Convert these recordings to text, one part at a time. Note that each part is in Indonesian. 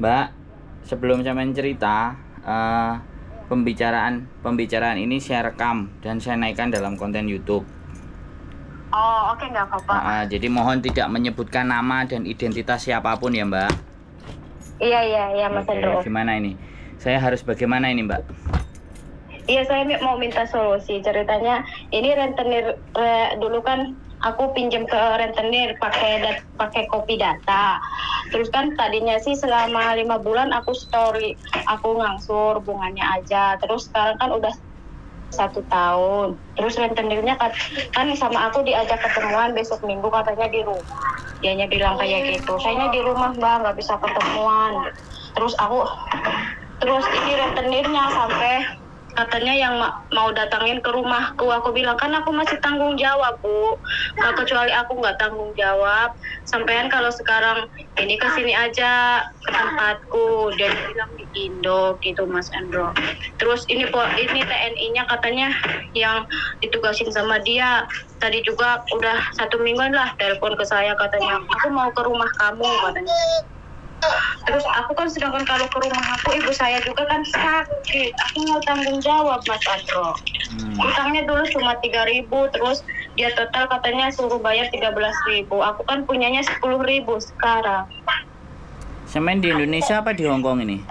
Mbak, sebelum sampean cerita, pembicaraan ini saya rekam dan saya naikkan dalam konten YouTube. Oh, oke, nggak apa-apa. Jadi mohon tidak menyebutkan nama dan identitas siapapun ya, Mbak. Iya, Mas Andro. Gimana ini? Saya harus bagaimana ini, Mbak? Iya, saya mau minta solusi. Ceritanya ini rentenir dulu kan aku pinjam ke rentenir pakai Kopi Data. Terus kan tadinya sih selama 5 bulan aku story, aku ngangsur bunganya aja. Terus sekarang kan udah 1 tahun. Terus rentenirnya kan sama aku diajak ketemuan besok Minggu katanya di rumah. Dianya bilang kayak gitu. Sayanya di rumah Mbak, nggak bisa ketemuan. Terus ini rentenirnya sampai katanya yang mau datangin ke rumahku. Aku bilang kan aku masih tanggung jawab, Bu. Nggak, kecuali aku nggak tanggung jawab. Sampean kalau sekarang ini kesini aja ke tempatku. Dia bilang di Indo gitu, Mas Andro. Terus ini TNI-nya katanya yang ditugasin sama dia. Tadi juga udah 1 mingguan lah telepon ke saya katanya, aku mau ke rumah kamu katanya. Terus aku kan sedangkan kalau ke rumah aku ibu saya juga kan sakit, aku mau tanggung jawab, Mas Andro. Utangnya dulu cuma 3.000, terus dia total katanya suruh bayar 13.000. Aku kan punyanya 10.000 sekarang. Semen di Indonesia apa di Hong Kong ini?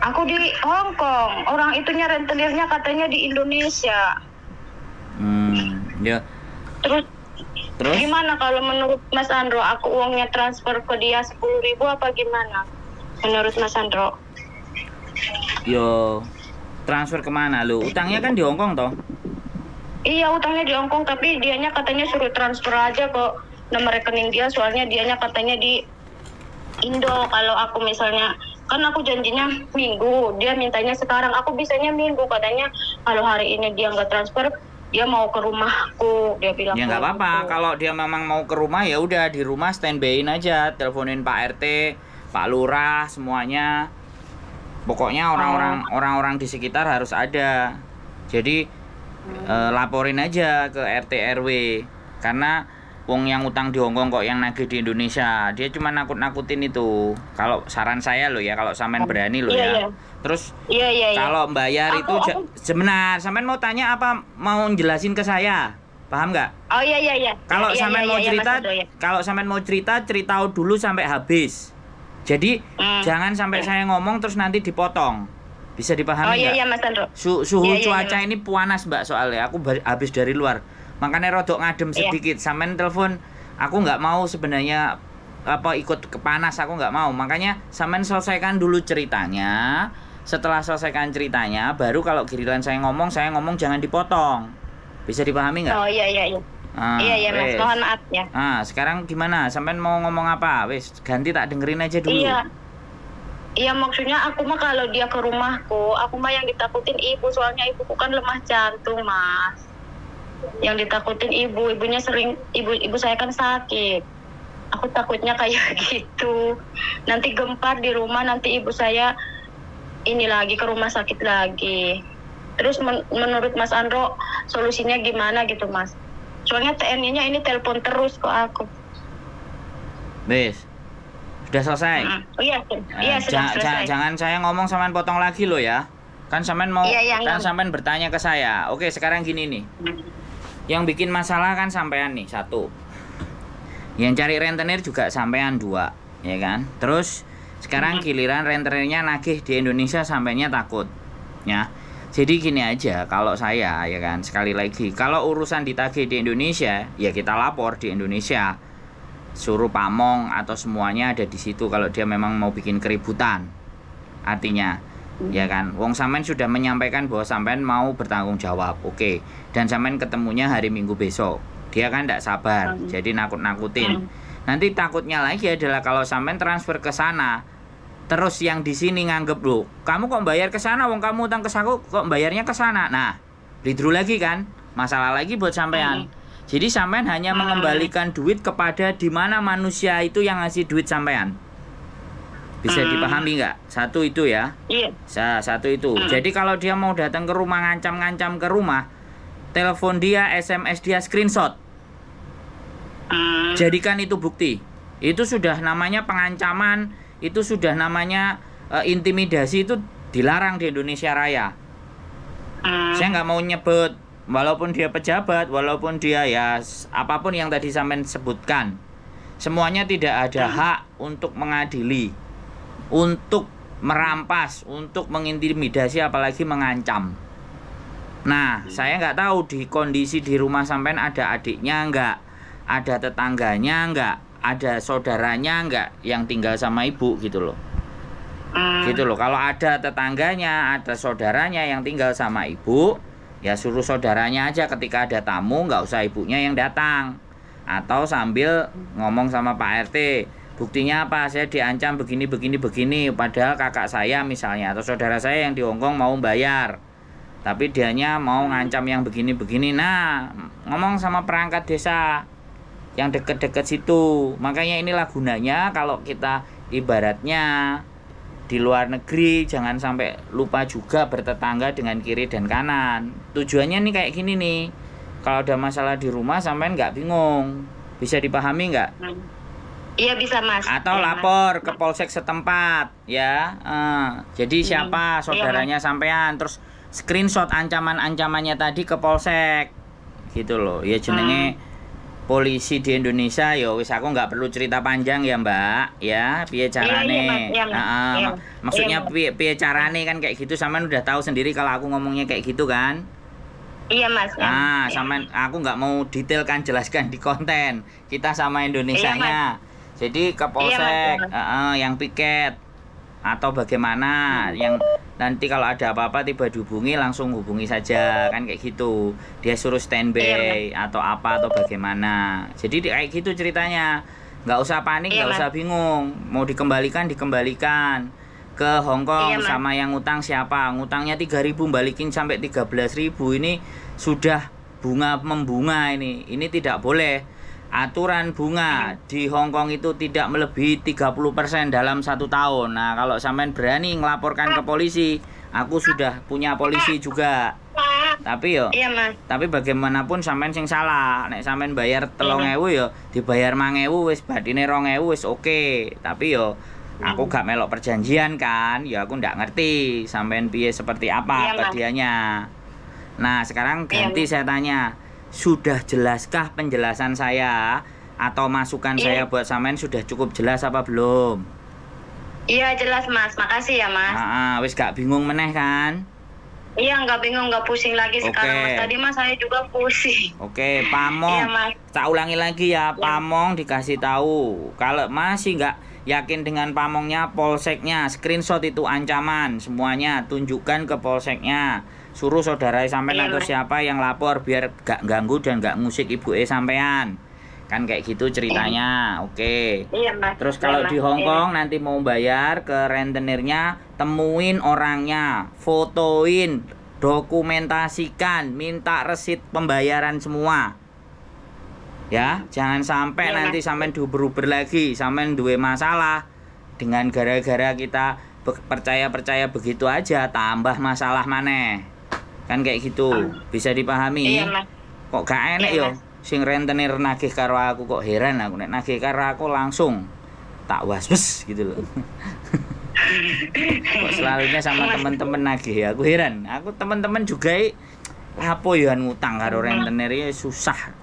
Aku di Hong Kong, orang itunya rentenirnya katanya di Indonesia. Ya. Terus Gimana kalau menurut Mas Andro, aku uangnya transfer ke dia 10.000 apa gimana? Menurut Mas Andro? Yo, transfer kemana lu? Utangnya kan di Hong Kong toh? Iya, utangnya di Hong Kong, tapi dianya katanya suruh transfer aja ke nomor rekening dia, soalnya dianya katanya di Indo. Kalau aku misalnya, kan aku janjinya Minggu, dia mintanya sekarang, aku bisanya Minggu. Katanya kalau hari ini dia nggak transfer, dia mau ke rumahku, dia bilang. Ya nggak apa-apa, kalau dia memang mau ke rumah ya udah di rumah standby-in aja, teleponin Pak RT, Pak Lurah, semuanya. Pokoknya orang-orang di sekitar harus ada. Jadi laporin aja ke RT RW, karena wong yang utang di Hong Kong kok yang nagih di Indonesia. Dia cuma nakut-nakutin itu. Kalau saran saya lo ya, kalau sampean berani lo ya. Terus kalau bayar itu sebenarnya sampean mau tanya apa, mau jelasin ke saya, paham nggak? Oh iya. Kalau sampean mau cerita, kalau sampean mau cerita dulu sampai habis. Jadi jangan sampai saya ngomong terus nanti dipotong. Bisa dipahami nggak? Iya Mas Andro. Suhu cuaca ini panas Mbak, soalnya aku habis dari luar, makanya rodok ngadem sedikit. Sampean telepon, aku nggak mau sebenarnya ikut ke panas, aku nggak mau. Makanya sampean selesaikan dulu ceritanya. Setelah selesaikan ceritanya, baru kalau giliran saya ngomong jangan dipotong. Bisa dipahami nggak? Oh iya. Iya Mas, mohon maaf ya. Sekarang gimana? Sampean mau ngomong apa? Wis ganti, tak dengerin aja dulu. Iya, maksudnya aku mah kalau dia ke rumahku, aku mah yang ditakutin ibu, soalnya ibuku kan lemah jantung, Mas. Yang ditakutin ibunya sering, ibu saya kan sakit. Aku takutnya kayak gitu. Nanti gempar di rumah, nanti ibu saya ini lagi ke rumah sakit lagi. Terus menurut Mas Andro solusinya gimana gitu, Mas? Soalnya TNI-nya ini telepon terus ke aku. Wes, sudah selesai. Iya, sudah selesai. Jangan saya ngomong sampean potong lagi lo ya. Kan sampean mau sampean bertanya ke saya. Oke, sekarang gini nih. Yang bikin masalah kan sampean nih, 1. Yang cari rentenir juga sampean 2, ya kan? Terus sekarang giliran rentenirnya nagih di Indonesia, sampainya takut. Ya. Jadi gini aja, kalau saya ya kan, sekali lagi, kalau urusan ditagih di Indonesia, ya kita lapor di Indonesia. Suruh pamong atau semuanya ada di situ kalau dia memang mau bikin keributan. Artinya, ya kan, wong sampean sudah menyampaikan bahwa sampean mau bertanggung jawab. Oke. Dan sampean ketemunya hari Minggu besok. Dia kan tidak sabar, jadi nakut-nakutin. Nanti takutnya lagi adalah kalau sampean transfer ke sana, terus yang di sini nganggep, loh, kamu kok bayar ke sana, wong kamu utang ke aku kok bayarnya ke sana. Nah, lidru lagi kan, masalah lagi buat sampean. Jadi sampean hanya mengembalikan duit kepada di mana manusia itu yang ngasih duit sampean. Bisa dipahami nggak? 1 itu ya. Iya. 1 itu. Jadi kalau dia mau datang ke rumah, ngancam-ngancam ke rumah, telepon dia, SMS dia, screenshot. Jadikan itu bukti. Itu sudah namanya pengancaman. itu sudah namanya intimidasi, itu dilarang di Indonesia Raya. Saya nggak mau nyebut, walaupun dia pejabat, walaupun dia ya apapun yang tadi sampean sebutkan, semuanya tidak ada hak untuk mengadili, untuk merampas, untuk mengintimidasi, apalagi mengancam. Nah, saya nggak tahu di kondisi di rumah sampean ada adiknya nggak, ada tetangganya nggak, ada saudaranya nggak yang tinggal sama ibu gitu loh. Gitu loh. Kalau ada tetangganya, ada saudaranya yang tinggal sama ibu, ya suruh saudaranya aja ketika ada tamu, nggak usah ibunya yang datang. Atau sambil ngomong sama Pak RT, buktinya apa, saya diancam begini, padahal kakak saya misalnya atau saudara saya yang di Hongkong mau bayar, tapi dianya mau ngancam yang begini. Nah, ngomong sama perangkat desa yang deket-deket situ. Makanya inilah gunanya kalau kita ibaratnya di luar negeri, jangan sampai lupa juga bertetangga dengan kiri dan kanan. Tujuannya nih kayak gini nih, kalau ada masalah di rumah sampean nggak bingung, bisa dipahami nggak? Iya bisa Mas. Atau ya, lapor Mas. ke polsek setempat ya. Jadi siapa saudaranya sampean, terus screenshot ancamannya tadi ke polsek gitu loh. Ya jenenge polisi di Indonesia ya wis, aku nggak perlu cerita panjang ya Mbak ya, piye carane. Maksudnya piye carane kan kayak gitu, sampean udah tahu sendiri kalau aku ngomongnya kayak gitu kan. Iya Mas. Sampean, aku nggak mau detail kan, jelaskan di konten kita sama Indonesianya. Jadi ke polsek yang piket atau bagaimana, yang nanti kalau ada apa-apa tiba dihubungi, langsung hubungi saja kan kayak gitu. Dia suruh standby atau apa atau bagaimana. Jadi kayak gitu ceritanya. Nggak usah panik, nggak usah bingung. Mau dikembalikan ke Hongkong. Sama yang ngutang siapa? Ngutangnya 3.000 balikin sampai 13.000, ini sudah bunga membunga ini. Ini tidak boleh. Aturan bunga di Hongkong itu tidak melebihi 30% dalam 1 tahun. Nah, kalau sampean berani ngelaporkan ke polisi, aku sudah punya polisi juga. Tapi tapi bagaimanapun sampean sing salah. Nek sampean bayar 3.000 ya dibayar 5.000 wis, badine 2.000 wis oke. Tapi yo aku gak melok perjanjian kan, ya aku ndak ngerti sampean piye seperti apa ke dianya. Nah, sekarang ganti saya tanya. Sudah jelaskah penjelasan saya atau masukan saya buat sampean sudah cukup jelas apa belum? Iya jelas Mas, makasih ya Mas. Wis gak bingung meneh kan? Iya nggak bingung, nggak pusing lagi sekarang Mas. Tadi Mas saya juga pusing. Oke, Pamong. Tak ulangi lagi ya, Pamong dikasih tahu. Kalau masih nggak yakin dengan Pamongnya, polseknya screenshot itu ancaman semuanya, tunjukkan ke polseknya. Suruh saudara sampean atau siapa yang lapor biar gak ganggu dan gak ngusik ibu sampean. Kan kayak gitu ceritanya. Oke. Terus kalau di Hongkong nanti mau bayar ke rentenirnya, temuin orangnya, fotoin, dokumentasikan, minta resit pembayaran semua. Ya, jangan sampai nanti sampean diuber-uber lagi, sampean duwe masalah dengan gara-gara kita percaya begitu aja tambah masalah maneh. Kan kayak gitu. Bisa dipahami? Kok gak enak yo sing rentenir nagih karo aku, kok heran aku nek nagih karo aku langsung tak wasbes gitu loh. Kok selalunya sama teman-teman nagih, aku heran. Aku teman-teman juga apa ya ngutang karo rentenir ya susah.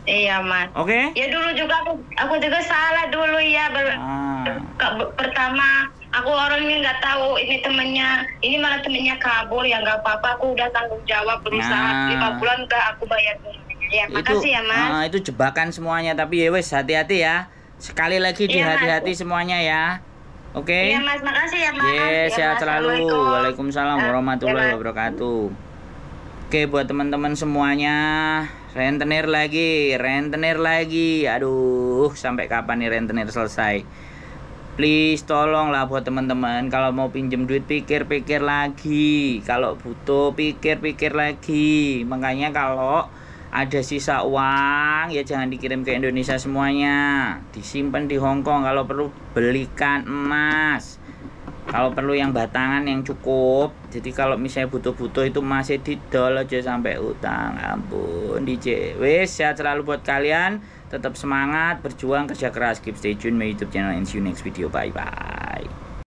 Iya Mas. Oke. Ya dulu juga aku juga salah dulu ya. Pertama aku orang ini nggak tahu ini temennya, ini malah temennya kabur, ya nggak apa-apa, aku udah tanggung jawab, berusaha 5 bulan udah aku bayar. Ya makasih ya Mas. Itu jebakan semuanya, tapi ya wes hati-hati ya. Sekali lagi hati-hati semuanya ya. Oke. Iya Mas, makasih ya Mas. Sehat selalu. Waalaikumsalam warahmatullahi wabarakatuh. Oke, buat teman-teman semuanya, rentenir lagi. Aduh, sampai kapan nih rentenir selesai? Please tolonglah buat teman-teman, kalau mau pinjem duit pikir-pikir lagi. Kalau butuh pikir-pikir lagi. Makanya kalau ada sisa uang ya jangan dikirim ke Indonesia semuanya. Disimpan di Hongkong, kalau perlu belikan emas. Kalau perlu yang batangan yang cukup. Jadi kalau misalnya butuh-butuh itu masih didol aja sampai utang. Ampun, DJ. Wes, sehat selalu buat kalian. tetap semangat, berjuang, kerja keras, keep stay tune my YouTube channel and see you next video. Bye bye.